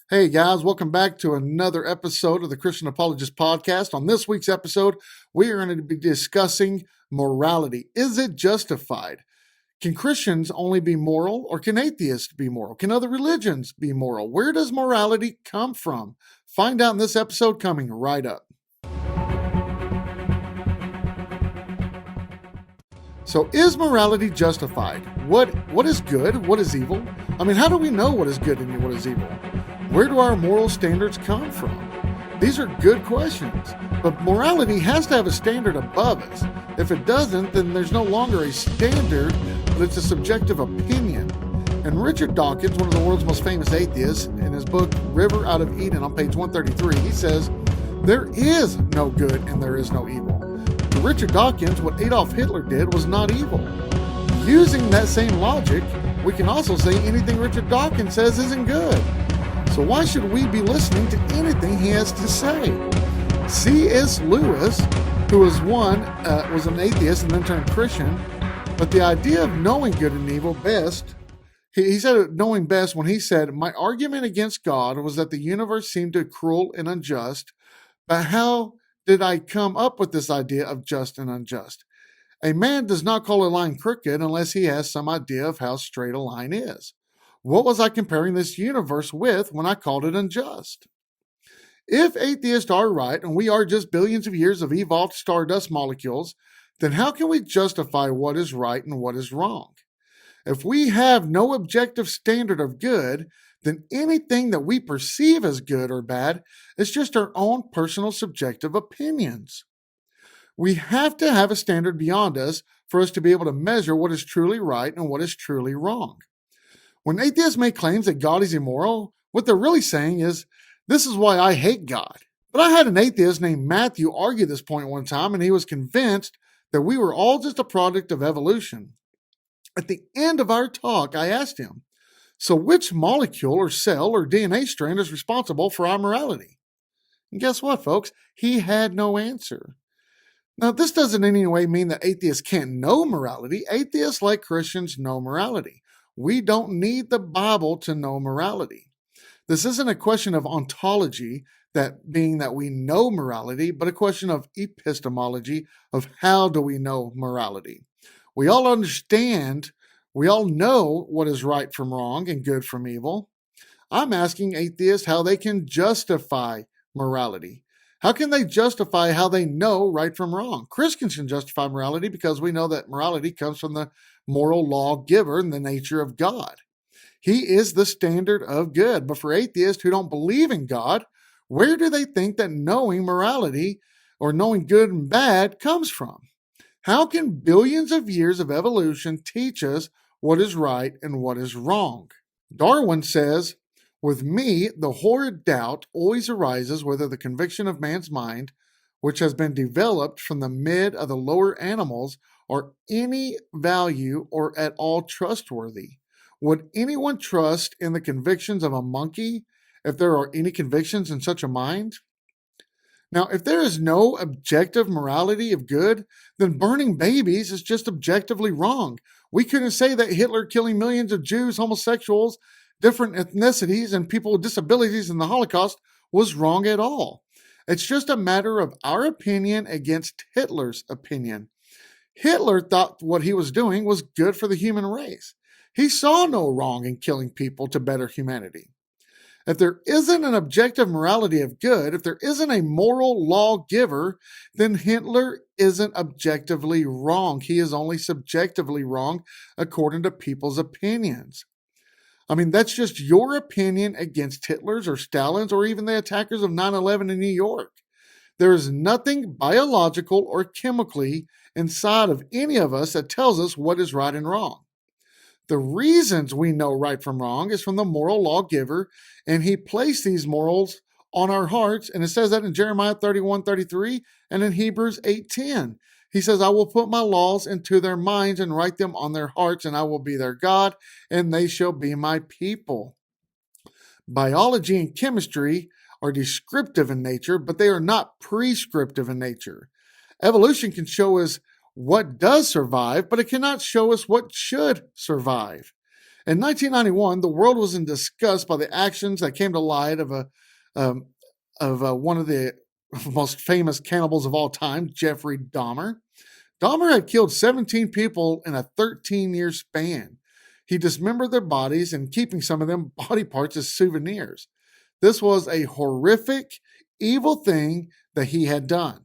Hey guys, welcome back to another episode of the Christian Apologist podcast. On this week's episode, we are going to be discussing morality. Is it justified? Can Christians only be moral, or can atheists be moral? Can other religions be moral? Where does morality come from? Find out in this episode coming right up. So, is morality justified? What is good? What is evil? I mean, how do we know what is good and what is evil? Where do our moral standards come from? These are good questions, but morality has to have a standard above us. If it doesn't, then there's no longer a standard, but it's a subjective opinion. And Richard Dawkins, one of the world's most famous atheists, in his book River Out of Eden on page 133, he says, there is no good and there is no evil. To Richard Dawkins, what Adolf Hitler did was not evil. Using that same logic, we can also say anything Richard Dawkins says isn't good. So why should we be listening to anything he has to say? C.S. Lewis, who was an atheist and then turned Christian, but the idea of knowing good and evil best, he said it knowing best when he said, my argument against God was that the universe seemed to be cruel and unjust, but how did I come up with this idea of just and unjust? A man does not call a line crooked unless he has some idea of how straight a line is. What was I comparing this universe with when I called it unjust? If atheists are right and we are just billions of years of evolved stardust molecules, then how can we justify what is right and what is wrong? If we have no objective standard of good, then anything that we perceive as good or bad is just our own personal subjective opinions. We have to have a standard beyond us for us to be able to measure what is truly right and what is truly wrong. When atheists make claims that God is immoral, what they're really saying is, this is why I hate God. But I had an atheist named Matthew argue this point one time, and he was convinced that we were all just a product of evolution. At the end of our talk, I asked him, so which molecule or cell or DNA strand is responsible for our morality? And guess what, folks? He had no answer. Now, this doesn't in any way mean that atheists can't know morality. Atheists, like Christians, know morality. We don't need the Bible to know morality. This isn't a question of ontology, that being that we know morality, but a question of epistemology, of how do we know morality. We all understand, we all know what is right from wrong and good from evil. I'm asking atheists how they can justify morality. How can they justify how they know right from wrong? Christians can justify morality because we know that morality comes from the moral lawgiver and the nature of God. He is the standard of good. But for atheists who don't believe in God, where do they think that knowing morality or knowing good and bad comes from? How can billions of years of evolution teach us what is right and what is wrong? Darwin says, with me, the horrid doubt always arises whether the conviction of man's mind, which has been developed from the mid of the lower animals, are any value or at all trustworthy. Would anyone trust in the convictions of a monkey if there are any convictions in such a mind? Now, if there is no objective morality of good, then burning babies is just objectively wrong. We couldn't say that Hitler killing millions of Jews, homosexuals, different ethnicities, and people with disabilities in the Holocaust was wrong at all. It's just a matter of our opinion against Hitler's opinion. Hitler thought what he was doing was good for the human race. He saw no wrong in killing people to better humanity. If there isn't an objective morality of good, if there isn't a moral lawgiver, then Hitler isn't objectively wrong. He is only subjectively wrong according to people's opinions. I mean, that's just your opinion against Hitler's or Stalin's or even the attackers of 9/11 in New York. There is nothing biological or chemically inside of any of us that tells us what is right and wrong. The reasons we know right from wrong is from the moral lawgiver, and he placed these morals on our hearts, and it says that in Jeremiah 31:33 and in Hebrews 8:10. He says, I will put my laws into their minds and write them on their hearts, and I will be their God, and they shall be my people. Biology and chemistry are descriptive in nature, but they are not prescriptive in nature. Evolution can show us what does survive, but it cannot show us what should survive. In 1991, the world was in disgust by the actions that came to light of one of the most famous cannibals of all time, Jeffrey Dahmer. Dahmer had killed 17 people in a 13-year span. He dismembered their bodies and keeping some of them body parts as souvenirs. This was a horrific, evil thing that he had done.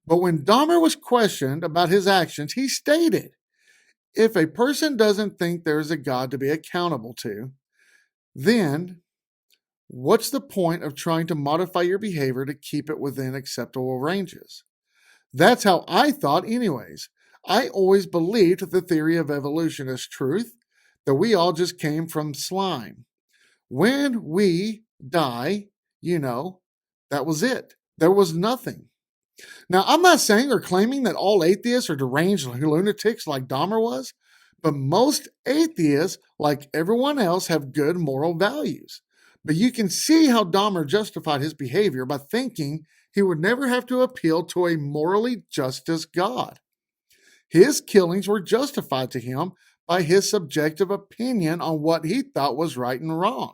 But when Dahmer was questioned about his actions, he stated, if a person doesn't think there is a God to be accountable to, then what's the point of trying to modify your behavior to keep it within acceptable ranges? That's how I thought anyways. I always believed that the theory of evolution is truth, that we all just came from slime. When we die, that was it. There was nothing. Now, I'm not saying or claiming that all atheists are deranged lunatics like Dahmer was, but most atheists, like everyone else, have good moral values. But you can see how Dahmer justified his behavior by thinking he would never have to appeal to a morally justice God. His killings were justified to him by his subjective opinion on what he thought was right and wrong.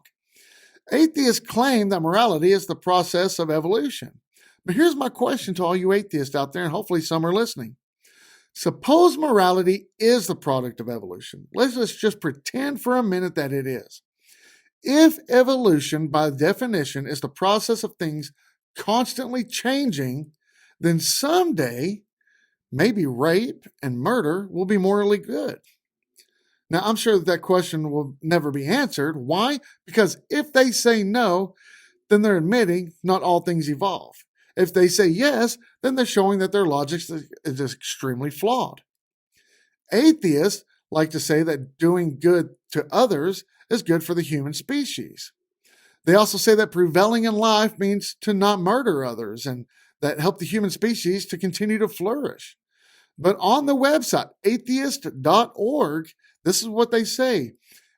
Atheists claim that morality is the process of evolution. But here's my question to all you atheists out there, and hopefully some are listening. Suppose morality is the product of evolution. Let's just pretend for a minute that it is. If evolution, by definition, is the process of things constantly changing, then someday, maybe rape and murder will be morally good. Now, I'm sure that question will never be answered. Why? Because if they say no, then they're admitting not all things evolve. If they say yes, then they're showing that their logic is extremely flawed. Atheists like to say that doing good to others is good for the human species. They also say that prevailing in life means to not murder others and that help the human species to continue to flourish. But on the website, atheist.org, this is what they say.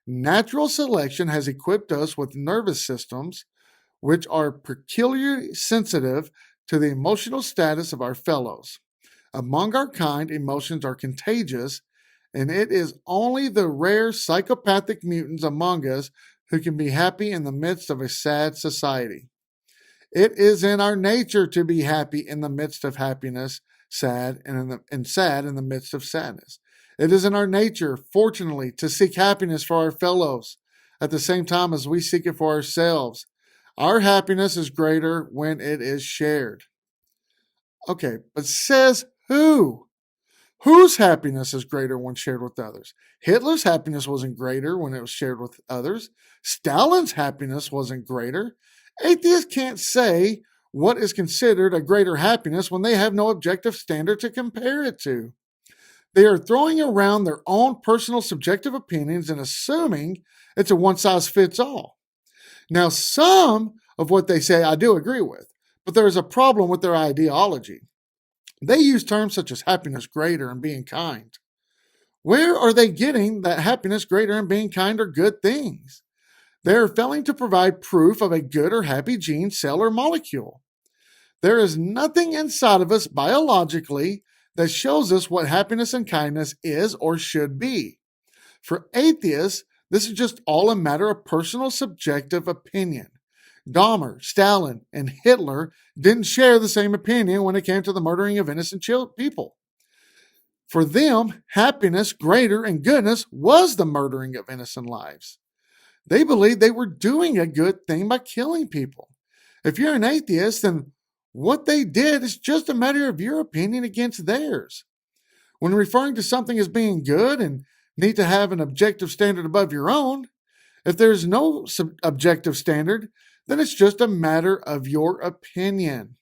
Natural selection has equipped us with nervous systems which are peculiarly sensitive to the emotional status of our fellows. Among our kind, emotions are contagious, and it is only the rare psychopathic mutants among us who can be happy in the midst of a sad society. It is in our nature to be happy in the midst of happiness, sad and sad in the midst of sadness. It is in our nature, fortunately, to seek happiness for our fellows at the same time as we seek it for ourselves. Our happiness is greater when it is shared. Okay, but says who? Whose happiness is greater when shared with others? Hitler's happiness wasn't greater when it was shared with others. Stalin's happiness wasn't greater. Atheists can't say what is considered a greater happiness when they have no objective standard to compare it to. They are throwing around their own personal subjective opinions and assuming it's a one-size-fits-all. Now, some of what they say I do agree with, but there is a problem with their ideology. They use terms such as happiness greater and being kind. Where are they getting that happiness greater and being kind are good things? They are failing to provide proof of a good or happy gene, cell, or molecule. There is nothing inside of us biologically that shows us what happiness and kindness is or should be. For atheists, this is just all a matter of personal subjective opinion. Dahmer, Stalin, and Hitler didn't share the same opinion when it came to the murdering of innocent people. For them, happiness, greater, and goodness was the murdering of innocent lives. They believed they were doing a good thing by killing people. If you're an atheist, then what they did is just a matter of your opinion against theirs. When referring to something as being good and need to have an objective standard above your own, if there's no objective standard, then it's just a matter of your opinion.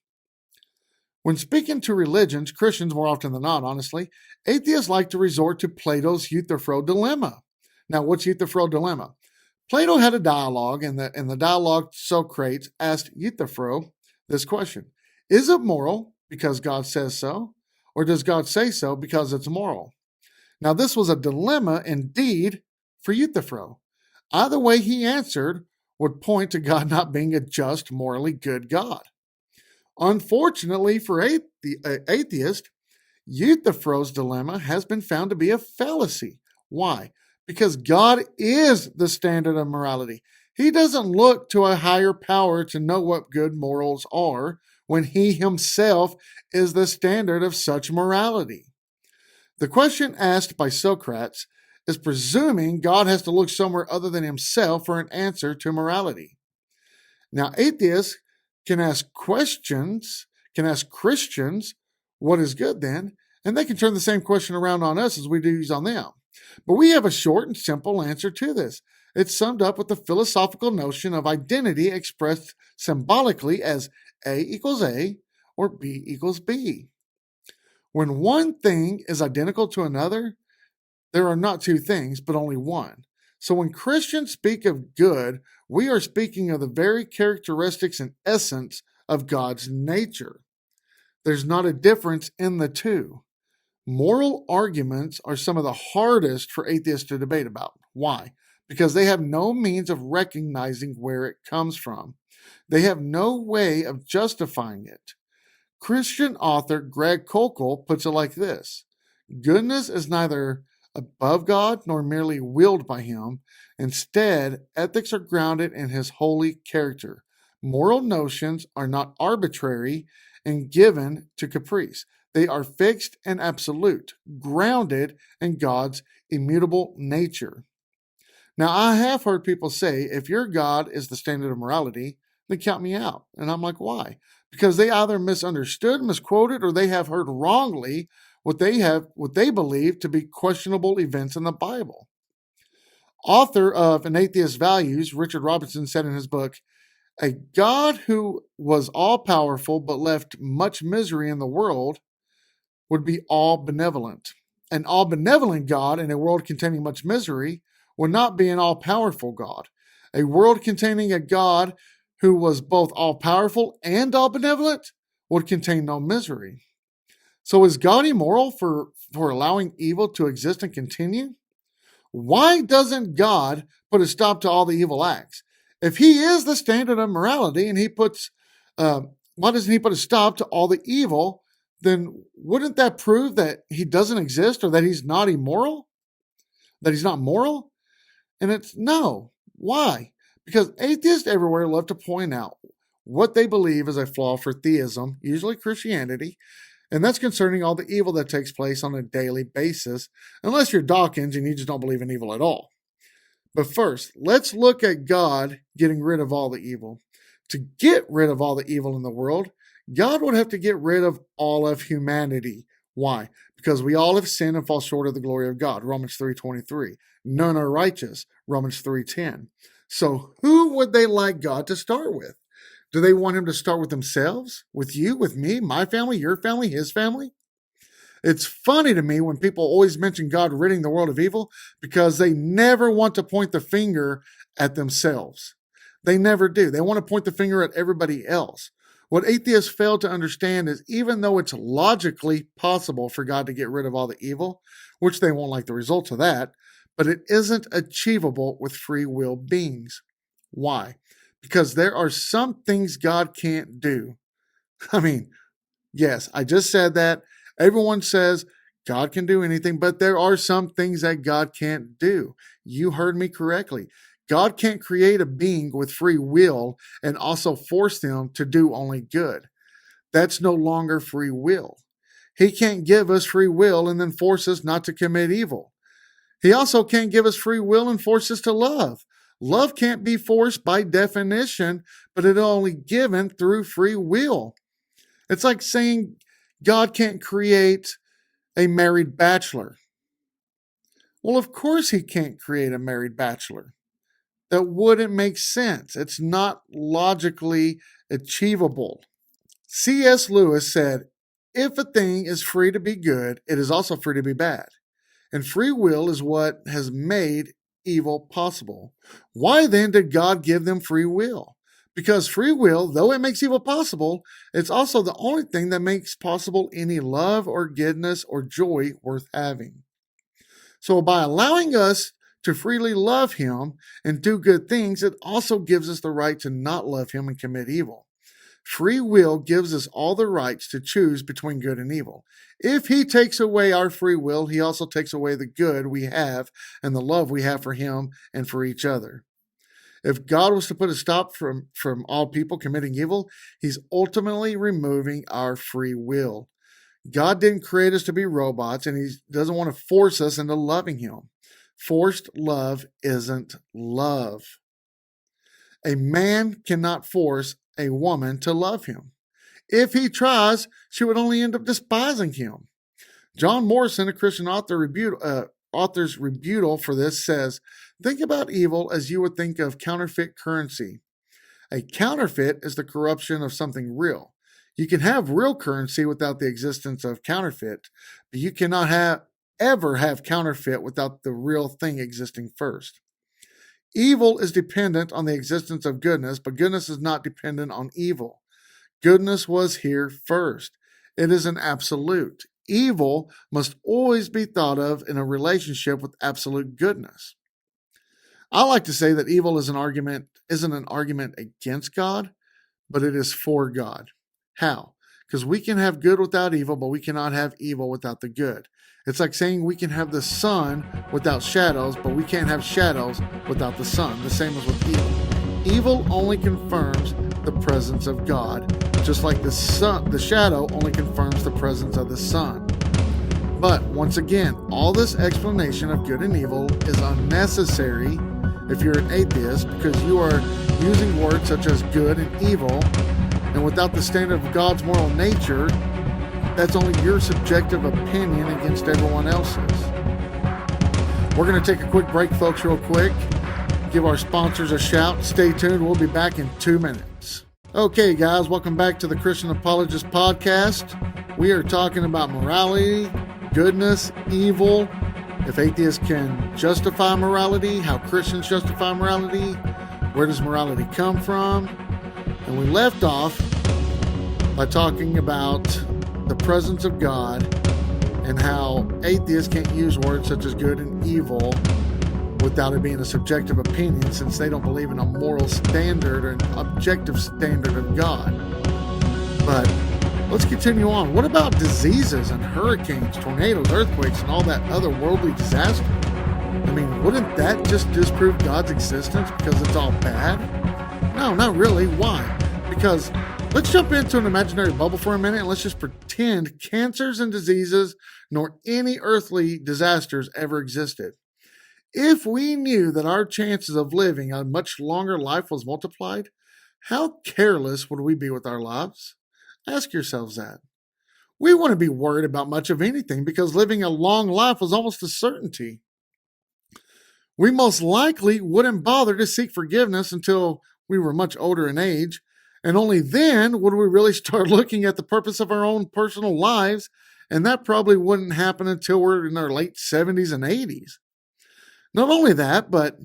When speaking to religions, Christians more often than not, honestly, atheists like to resort to Plato's Euthyphro dilemma. Now, what's Euthyphro dilemma? Plato had a dialogue, and the dialogue Socrates asked Euthyphro this question: is it moral because God says so, or does God say so because it's moral? Now, this was a dilemma indeed for Euthyphro. Either way he answered would point to God not being a just, morally good God. Unfortunately for the atheist, Euthyphro's dilemma has been found to be a fallacy. Why? Because God is the standard of morality. He doesn't look to a higher power to know what good morals are when he himself is the standard of such morality. The question asked by Socrates is presuming God has to look somewhere other than himself for an answer to morality. Now, atheists can ask Christians, what is good then? And they can turn the same question around on us as we do on them. But we have a short and simple answer to this. It's summed up with the philosophical notion of identity expressed symbolically as A equals A or B equals B. When one thing is identical to another, there are not two things, but only one. So when Christians speak of good, we are speaking of the very characteristics and essence of God's nature. There's not a difference in the two. Moral arguments are some of the hardest for atheists to debate about. Why? Because they have no means of recognizing where it comes from. They have no way of justifying it. Christian author Greg Koukl puts it like this: goodness is neither above God nor merely willed by him. Instead, ethics are grounded in his holy character. Moral notions are not arbitrary and given to caprice. They are fixed and absolute, grounded in God's immutable nature. Now, I have heard people say, if your God is the standard of morality, then count me out. And I'm like, why? Because they either misunderstood, misquoted, or they have heard wrongly what they believe to be questionable events in the Bible. Author of An Atheist's Values, Richard Robinson, said in his book, a God who was all-powerful but left much misery in the world would be all-benevolent. An all-benevolent God in a world containing much misery would not be an all-powerful God. A world containing a God who was both all-powerful and all-benevolent would contain no misery. So is God immoral for allowing evil to exist and continue? Why doesn't God put a stop to all the evil acts? If he is the standard of morality and why doesn't he put a stop to all the evil? Then wouldn't that prove that he doesn't exist or that he's not immoral? That he's not moral? And it's no. Why? Because atheists everywhere love to point out what they believe is a flaw for theism, usually Christianity, and that's concerning all the evil that takes place on a daily basis, unless you're Dawkins and you just don't believe in evil at all. But first, let's look at God getting rid of all the evil. To get rid of all the evil in the world, God would have to get rid of all of humanity. Why? Because we all have sinned and fall short of the glory of God, Romans 3:23. None are righteous, Romans 3:10. So who would they like God to start with? Do they want him to start with themselves? With you, with me, my family, your family, his family? It's funny to me when people always mention God ridding the world of evil because they never want to point the finger at themselves. They never do. They want to point the finger at everybody else. What atheists fail to understand is even though it's logically possible for God to get rid of all the evil, which they won't like the results of that, but it isn't achievable with free will beings. Why? Because there are some things God can't do. I mean, yes, I just said that. Everyone says God can do anything, but there are some things that God can't do. You heard me correctly. God can't create a being with free will and also force them to do only good. That's no longer free will. He can't give us free will and then force us not to commit evil. He also can't give us free will and force us to love. Love can't be forced by definition, but it's only given through free will. It's like saying God can't create a married bachelor. Well, of course he can't create a married bachelor. That wouldn't make sense. It's not logically achievable. C.S. Lewis said, if a thing is free to be good, it is also free to be bad. And free will is what has made evil possible. Why then did God give them free will? Because free will, though it makes evil possible, it's also the only thing that makes possible any love or goodness or joy worth having. So by allowing us to freely love him and do good things, it also gives us the right to not love him and commit evil. Free will gives us all the rights to choose between good and evil. If he takes away our free will, he also takes away the good we have and the love we have for him and for each other. If God was to put a stop from all people committing evil, he's ultimately removing our free will. God didn't create us to be robots, and he doesn't want to force us into loving him. Forced love isn't love. A man cannot force a woman to love him. If he tries, she would only end up despising him. John Morrison, a Christian author's rebuttal for this, says, think about evil as you would think of counterfeit currency. A counterfeit is the corruption of something real. You can have real currency without the existence of counterfeit, but you cannot ever have counterfeit without the real thing existing first. Evil is dependent on the existence of goodness, but goodness is not dependent on evil. Goodness was here first. It is an absolute. Evil must always be thought of in a relationship with absolute goodness. I like to say that evil isn't an argument against God, but it is for God. How? Because we can have good without evil, but we cannot have evil without the good. It's like saying we can have the sun without shadows, but we can't have shadows without the sun. The same as with evil. Evil only confirms the presence of God, just like the shadow only confirms the presence of the sun. But once again, all this explanation of good and evil is unnecessary if you're an atheist, because you are using words such as good and evil, and without the standard of God's moral nature, that's only your subjective opinion against everyone else's. We're going to take a quick break, folks, real quick. Give our sponsors a shout. Stay tuned. We'll be back in 2 minutes. Okay, guys, welcome back to the Christian Apologist podcast. We are talking about morality, goodness, evil, if atheists can justify morality, how Christians justify morality, where does morality come from? And we left off by talking about the presence of God and how atheists can't use words such as good and evil without it being a subjective opinion, since they don't believe in a moral standard or an objective standard of God. But let's continue on. What about diseases and hurricanes, tornadoes, earthquakes, and all that other worldly disaster? I mean, wouldn't that just disprove God's existence because it's all bad? No, not really. Why? Because let's jump into an imaginary bubble for a minute and let's just pretend cancers and diseases nor any earthly disasters ever existed. If we knew that our chances of living a much longer life was multiplied, how careless would we be with our lives? Ask yourselves that. We wouldn't be worried about much of anything because living a long life was almost a certainty. We most likely wouldn't bother to seek forgiveness until we were much older in age, and only then would we really start looking at the purpose of our own personal lives, and that probably wouldn't happen until we're in our late 70s and 80s. Not only that, but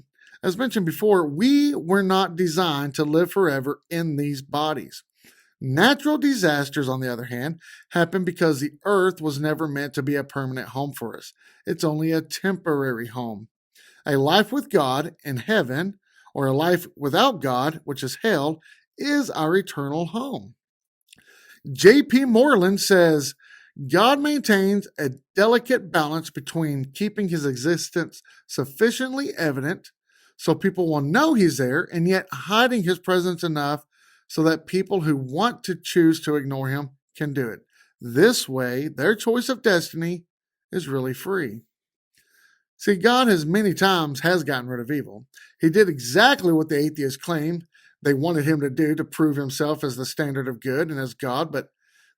as mentioned before, we were not designed to live forever in these bodies. Natural disasters, on the other hand, happen because the earth was never meant to be a permanent home for us. It's only a temporary home. A life with God in heaven, or a life without God, which is hell, is our eternal home. J.P. Moreland says, God maintains a delicate balance between keeping his existence sufficiently evident so people will know he's there, and yet hiding his presence enough so that people who want to choose to ignore him can do it. This way, their choice of destiny is really free. See, God has many times gotten rid of evil. He did exactly what the atheists claimed they wanted him to do to prove himself as the standard of good and as God, but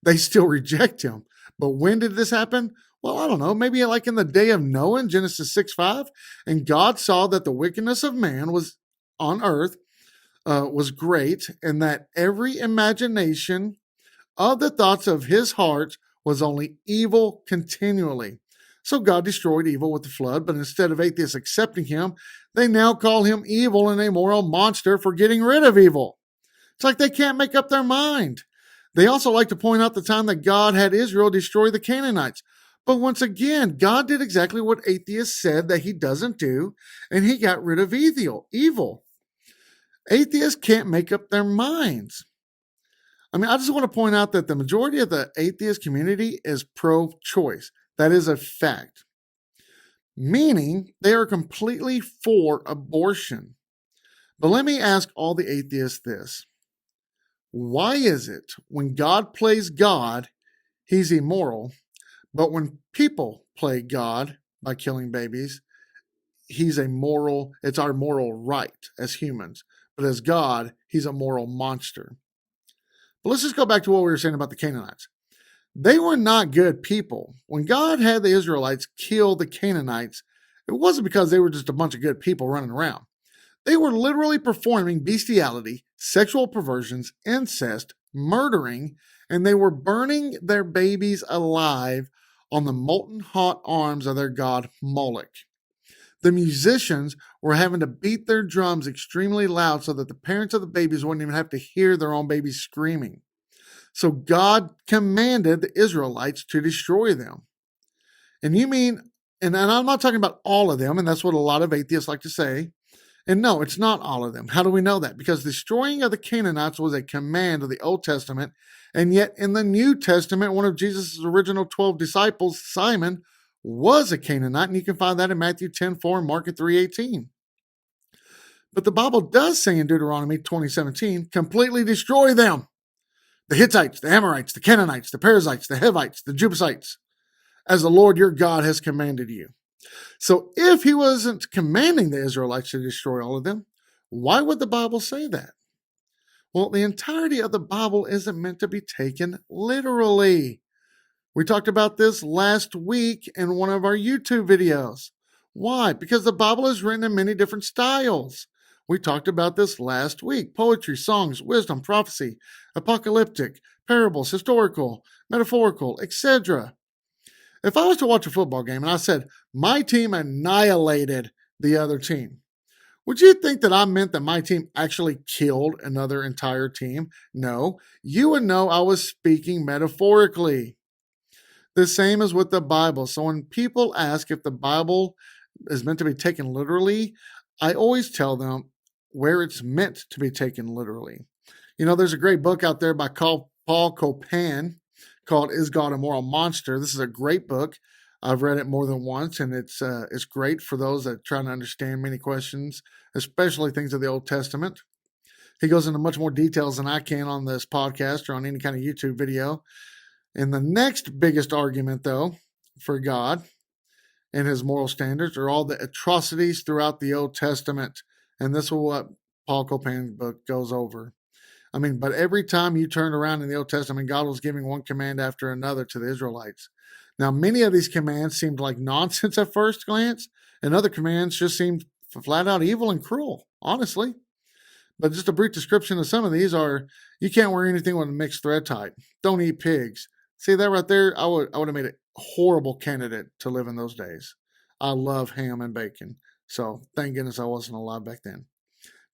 they still reject him. But when did this happen? Well, I don't know, maybe like in the day of Noah in Genesis 6:5, and God saw that the wickedness of man was on earth was great, and that every imagination of the thoughts of his heart was only evil continually. So God destroyed evil with the flood, but instead of atheists accepting him, they now call him evil and a moral monster for getting rid of evil. It's like they can't make up their mind. They also like to point out the time that God had Israel destroy the Canaanites. But once again, God did exactly what atheists said that he doesn't do, and he got rid of evil. Atheists can't make up their minds. I mean, I just want to point out that the majority of the atheist community is pro-choice. That is a fact, meaning they are completely for abortion. But let me ask all the atheists this. Why is it when God plays God, he's immoral, but when people play God by killing babies, he's a moral, it's our moral right as humans. But as God, he's a moral monster. But let's just go back to what we were saying about the Canaanites. They were not good people. When God had the Israelites kill the Canaanites, it wasn't because they were just a bunch of good people running around. They were literally performing bestiality, sexual perversions, incest, murdering, and they were burning their babies alive on the molten hot arms of their god Moloch. The musicians were having to beat their drums extremely loud so that the parents of the babies wouldn't even have to hear their own babies screaming. So God commanded the Israelites to destroy them. And you mean, and I'm not talking about all of them, and that's what a lot of atheists like to say. And no, it's not all of them. How do we know that? Because destroying of the Canaanites was a command of the Old Testament, and yet in the New Testament, one of Jesus' original 12 disciples, Simon, was a Canaanite, and you can find that in Matthew 10:4 and Mark 3:18. But the Bible does say in Deuteronomy 20:17, completely destroy them. The Hittites, the Amorites, the Canaanites, the Perizzites, the Hivites, the Jebusites, as the Lord your God has commanded you. So if he wasn't commanding the Israelites to destroy all of them, why would the Bible say that? Well, the entirety of the Bible isn't meant to be taken literally. We talked about this last week in one of our YouTube videos. Why? Because the Bible is written in many different styles. We talked about this last week. Poetry, songs, wisdom, prophecy, apocalyptic, parables, historical, metaphorical, etc. If I was to watch a football game and I said, my team annihilated the other team, would you think that I meant that my team actually killed another entire team? No, you would know I was speaking metaphorically. The same as with the Bible. So when people ask if the Bible is meant to be taken literally, I always tell them where it's meant to be taken literally. You know, there's a great book out there by Paul Copan called Is God a Moral Monster? This is a great book. I've read it more than once, and it's great for those that are trying to understand many questions, especially things of the Old Testament. He goes into much more details than I can on this podcast or on any kind of YouTube video. And the next biggest argument, though, for God and his moral standards are all the atrocities throughout the Old Testament. And this is what Paul Copan's book goes over. I mean, but every time you turned around in the Old Testament, God was giving one command after another to the Israelites. Now, many of these commands seemed like nonsense at first glance, and other commands just seemed flat out evil and cruel, honestly. But just a brief description of some of these are, you can't wear anything with a mixed thread type. Don't eat pigs. See that right there? I would have made a horrible candidate to live in those days. I love ham and bacon. So thank goodness I wasn't alive back then.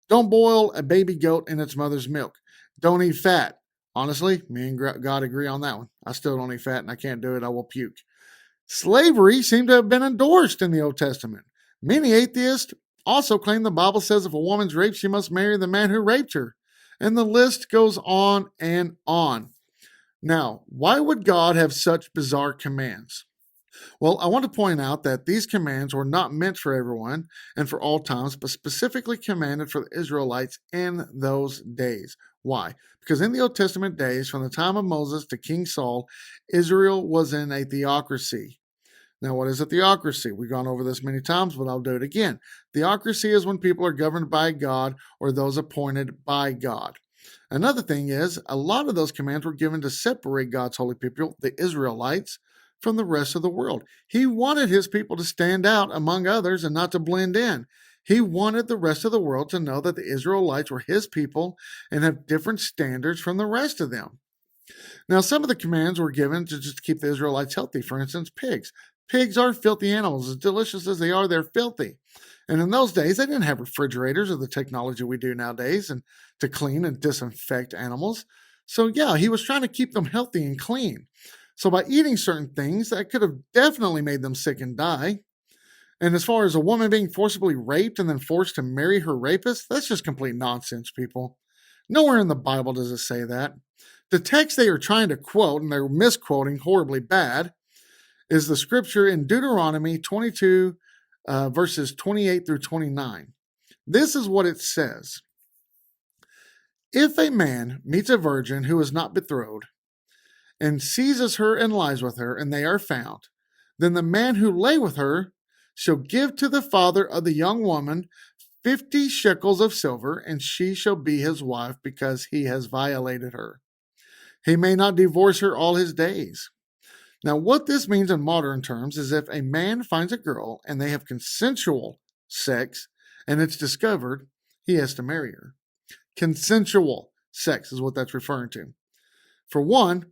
Don't boil a baby goat in its mother's milk. Don't eat fat. Honestly, me and God agree on that one. I still don't eat fat and I can't do it. I will puke. Slavery seemed to have been endorsed in the Old Testament. Many atheists also claim the Bible says if a woman's raped, she must marry the man who raped her. And the list goes on and on. Now, why would God have such bizarre commands? Well, I want to point out that these commands were not meant for everyone and for all times, but specifically commanded for the Israelites in those days. Why? Because in the Old Testament days, from the time of Moses to King Saul, Israel was in a theocracy. Now, what is a theocracy? We've gone over this many times, but I'll do it again. Theocracy is when people are governed by God or those appointed by God. Another thing is, a lot of those commands were given to separate God's holy people, the Israelites, from the rest of the world. He wanted his people to stand out among others and not to blend in. He wanted the rest of the world to know that the Israelites were his people and have different standards from the rest of them. Now, some of the commands were given to just keep the Israelites healthy. For instance, pigs. Pigs are filthy animals. As delicious as they are, they're filthy. And in those days, they didn't have refrigerators or the technology we do nowadays and to clean and disinfect animals. So yeah, he was trying to keep them healthy and clean. So by eating certain things, that could have definitely made them sick and die. And as far as a woman being forcibly raped and then forced to marry her rapist, that's just complete nonsense, people. Nowhere in the Bible does it say that. The text they are trying to quote, and they're misquoting horribly bad, is the scripture in Deuteronomy 22, verses 28 through 29. This is what it says. If a man meets a virgin who is not betrothed, and seizes her and lies with her, and they are found, then the man who lay with her shall give to the father of the young woman 50 shekels of silver, and she shall be his wife because he has violated her. He may not divorce her all his days. Now, what this means in modern terms is if a man finds a girl and they have consensual sex and it's discovered, he has to marry her. Consensual sex is what that's referring to. For one,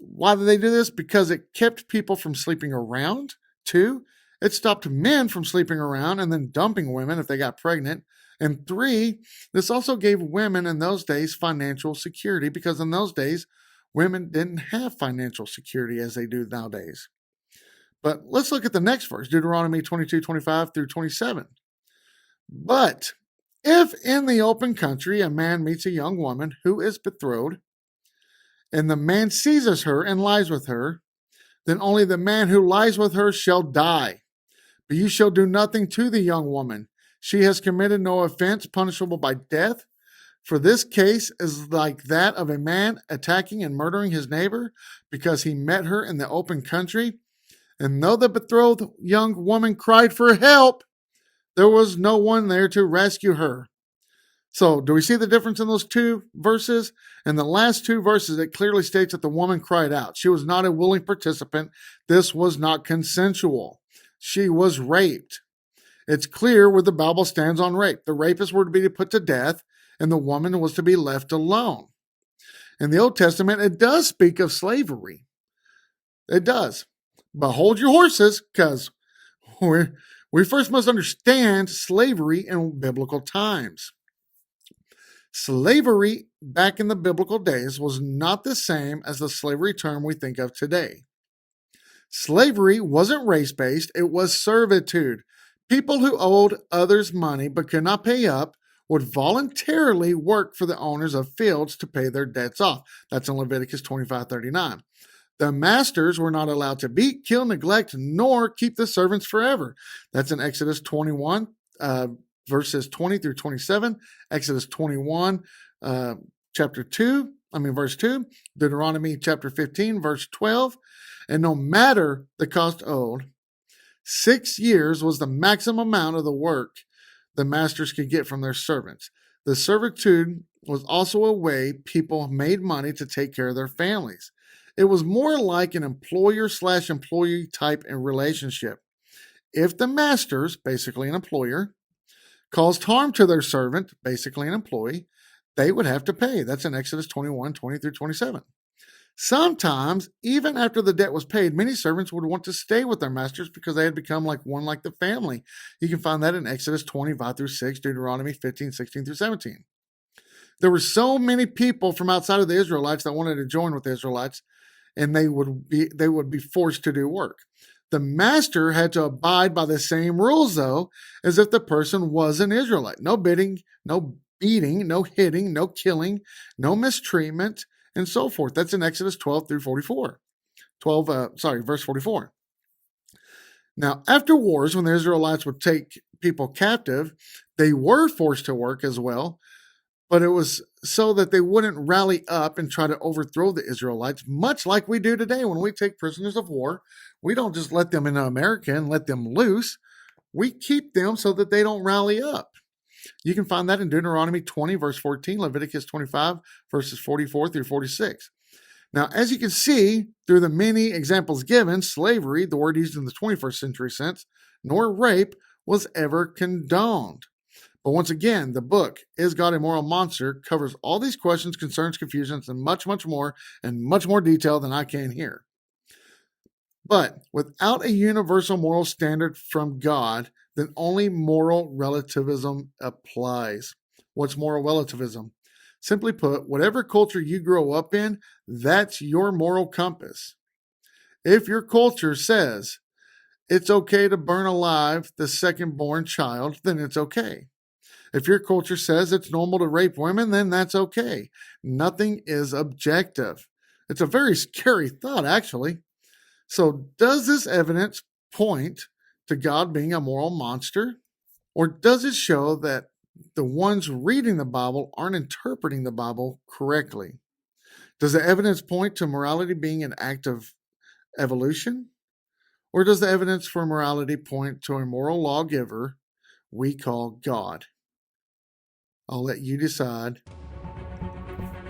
why did they do this? Because it kept people from sleeping around. Two, it stopped men from sleeping around and then dumping women if they got pregnant. And three, this also gave women in those days financial security, because in those days, women didn't have financial security as they do nowadays. But let's look at the next verse, Deuteronomy 22, 25 through 27. But if in the open country a man meets a young woman who is betrothed, and the man seizes her and lies with her, then only the man who lies with her shall die. But you shall do nothing to the young woman. She has committed no offense punishable by death. For this case is like that of a man attacking and murdering his neighbor because he met her in the open country. And though the betrothed young woman cried for help, there was no one there to rescue her. So, do we see the difference in those two verses? In the last two verses, it clearly states that the woman cried out. She was not a willing participant. This was not consensual. She was raped. It's clear where the Bible stands on rape. The rapists were to be put to death, and the woman was to be left alone. In the Old Testament, it does speak of slavery. It does. But hold your horses, because we first must understand slavery in biblical times. Slavery back in the biblical days was not the same as the slavery term we think of today. Slavery wasn't race-based, it was servitude. People who owed others money but could not pay up would voluntarily work for the owners of fields to pay their debts off. That's in Leviticus 25:39. The masters were not allowed to beat, kill, neglect, nor keep the servants forever. That's in Exodus 21, verses 20 through 27, Exodus 21, verse 2, Deuteronomy chapter 15, verse 12. And no matter the cost owed, 6 years was the maximum amount of the work the masters could get from their servants. The servitude was also a way people made money to take care of their families. It was more like an employer/employee type of relationship. If the masters, basically an employer, caused harm to their servant, basically an employee, they would have to pay. That's in Exodus 21, 20 through 27. Sometimes, even after the debt was paid, many servants would want to stay with their masters because they had become like the family. You can find that in Exodus 25 through 6, Deuteronomy 15, 16 through 17. There were so many people from outside of the Israelites that wanted to join with the Israelites, and they would be forced to do work. The master had to abide by the same rules, though, as if the person was an Israelite. No bidding, no beating, no hitting, no killing, no mistreatment, and so forth. That's in Exodus 12 through 44. Verse 44. Now, after wars, when the Israelites would take people captive, they were forced to work as well, but it was so that they wouldn't rally up and try to overthrow the Israelites, much like we do today when we take prisoners of war. We don't just let them into America and let them loose. We keep them so that they don't rally up. You can find that in Deuteronomy 20, verse 14, Leviticus 25, verses 44 through 46. Now, as you can see through the many examples given, slavery, the word used in the 21st century sense, nor rape was ever condoned. But once again, the book, Is God a Moral Monster?, covers all these questions, concerns, confusions, and much, much more, in much more detail than I can here. But without a universal moral standard from God, then only moral relativism applies. What's moral relativism? Simply put, whatever culture you grow up in, that's your moral compass. If your culture says it's okay to burn alive the second-born child, then it's okay. If your culture says it's normal to rape women, then that's okay. Nothing is objective. It's a very scary thought, actually. So does this evidence point to God being a moral monster? Or does it show that the ones reading the Bible aren't interpreting the Bible correctly? Does the evidence point to morality being an act of evolution? Or does the evidence for morality point to a moral lawgiver we call God? I'll let you decide.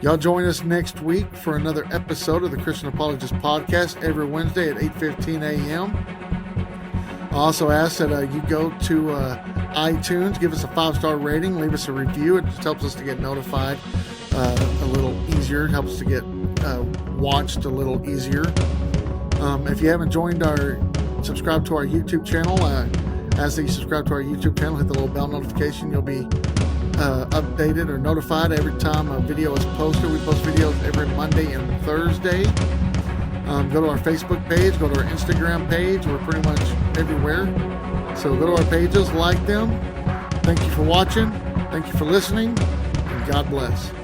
Y'all join us next week for another episode of the Christian Apologist podcast every Wednesday at 8:15 a.m. I also ask that you go to iTunes, give us a 5-star rating, leave us a review. It just helps us to get notified a little easier. It helps to get watched a little easier. If you haven't subscribed to our YouTube channel, as you subscribe to our YouTube channel, hit the little bell notification. You'll be updated or notified every time a video is posted. We post videos every Monday and Thursday. Go to our Facebook page, go to our Instagram page. We're pretty much everywhere. So go to our pages, like them. Thank you for watching. Thank you for listening. And God bless.